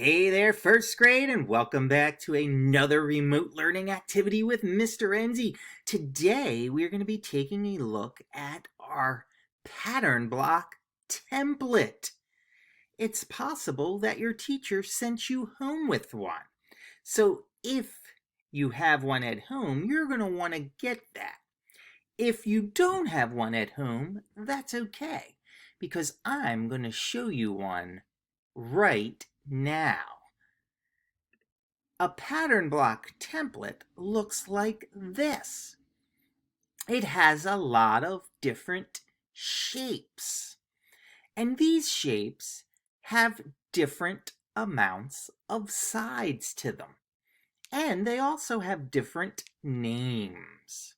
Hey there, first grade, and welcome back to another remote learning activity with Mr. Enzi. Today, we're going to be taking a look at our pattern block template. It's possible that your teacher sent you home with one. So if you have one at home, you're going to want to get that. If you don't have one at home, that's okay, because I'm going to show you one right now. A pattern block template looks like this. It has a lot of different shapes. And these shapes have different amounts of sides to them. And they also have different names.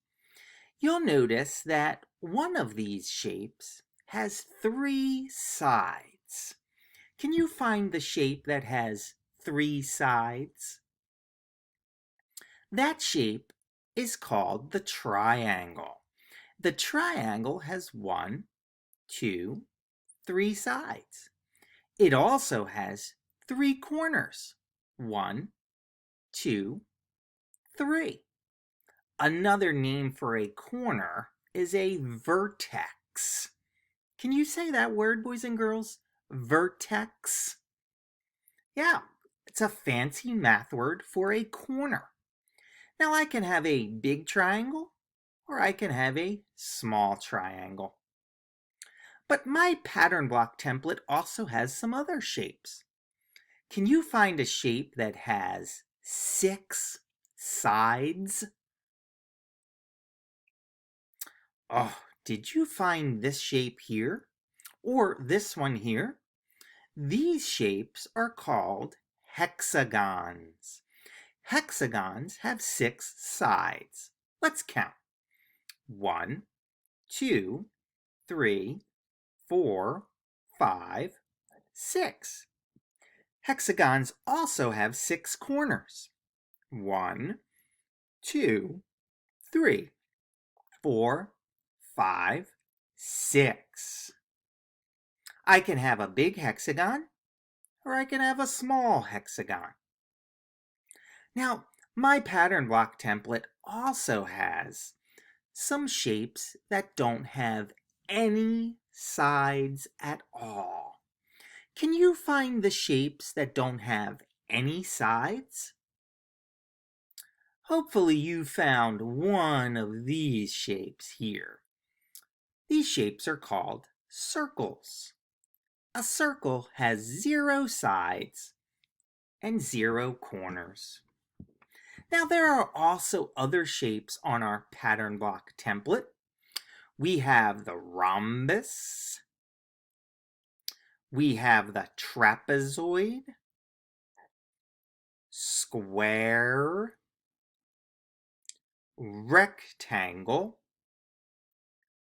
You'll notice that one of these shapes has 3 sides. Can you find the shape that has 3 sides? That shape is called the triangle. The triangle has 1, 2, 3 sides. It also has 3 corners. 1, 2, 3. Another name for a corner is a vertex. Can you say that word, boys and girls? Vertex? Yeah, it's a fancy math word for a corner. Now I can have a big triangle or I can have a small triangle. But my pattern block template also has some other shapes. Can you find a shape that has 6 sides? Oh, did you find this shape here? Or this one here? These shapes are called hexagons. Hexagons have 6 sides. Let's count. 1, 2, 3, 4, 5, 6. Hexagons also have 6 corners. 1, 2, 3, 4, 5, 6. I can have a big hexagon or I can have a small hexagon. Now, my pattern block template also has some shapes that don't have any sides at all. Can you find the shapes that don't have any sides? Hopefully you found one of these shapes here. These shapes are called circles. A circle has 0 sides and 0 corners. Now there are also other shapes on our pattern block template. We have the rhombus, we have the trapezoid, square, rectangle,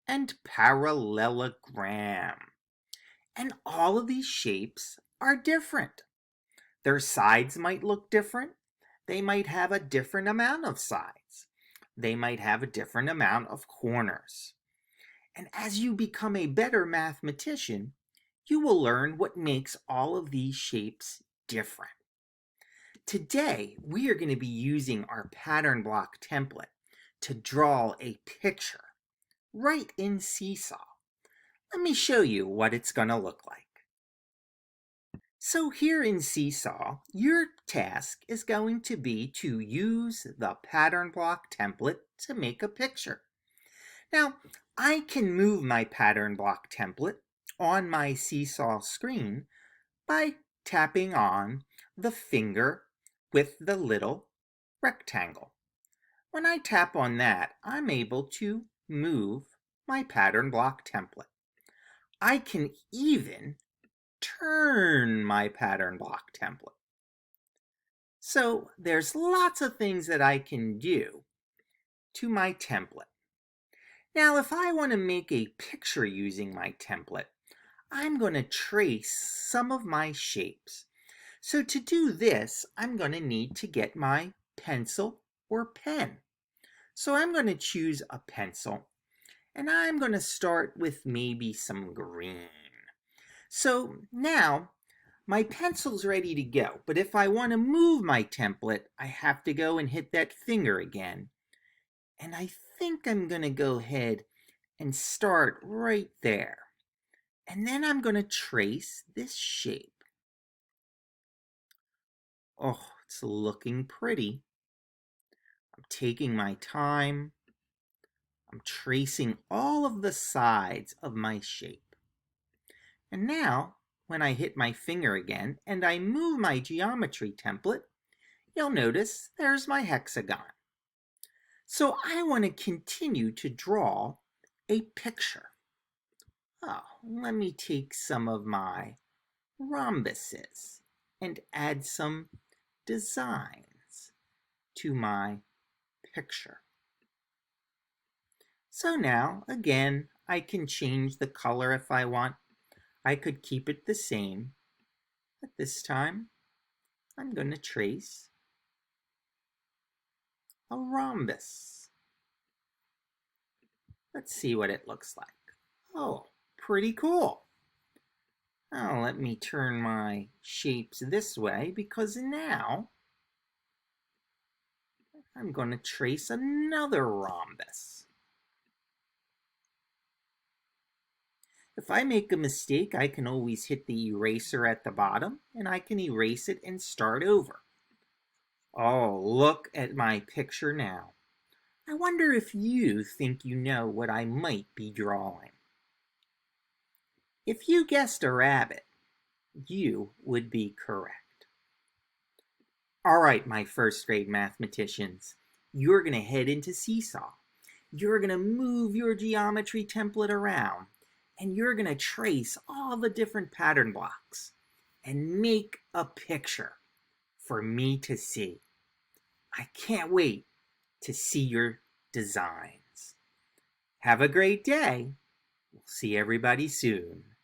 and parallelogram. And all of these shapes are different. Their sides might look different. They might have a different amount of sides. They might have a different amount of corners. And as you become a better mathematician, you will learn what makes all of these shapes different. Today, we are going to be using our pattern block template to draw a picture right in Seesaw. Let me show you what it's going to look like. So here in Seesaw, your task is going to be to use the pattern block template to make a picture. Now, I can move my pattern block template on my Seesaw screen by tapping on the finger with the little rectangle. When I tap on that, I'm able to move my pattern block template. I can even turn my pattern block template. So there's lots of things that I can do to my template. Now, if I want to make a picture using my template, I'm going to trace some of my shapes. So to do this, I'm going to need to get my pencil or pen. So I'm going to choose a pencil, and I'm going to start with maybe some green. So now My pencil's ready to go, but if I want to move my template, I have to go and hit that finger again. And I think I'm going to go ahead and start right there. And then I'm going to trace this shape. Oh, it's looking pretty. I'm taking my time. I'm tracing all of the sides of my shape. And now, when I hit my finger again and I move my geometry template, you'll notice there's my hexagon. So I want to continue to draw a picture. Oh, let me take some of my rhombuses and add some designs to my picture. So now, again, I can change the color if I want. I could keep it the same, but this time I'm going to trace a rhombus. Let's see what it looks like. Oh, pretty cool. Now let me turn my shapes this way because now I'm going to trace another rhombus. If I make a mistake, I can always hit the eraser at the bottom and I can erase it and start over. Oh, look at my picture now. I wonder if you think you know what I might be drawing. If you guessed a rabbit, you would be correct. All right, my first grade mathematicians, you're going to head into Seesaw. You're going to move your geometry template around, and you're going to trace all the different pattern blocks and make a picture for me to see. I can't wait to see your designs. Have a great day. We'll see everybody soon.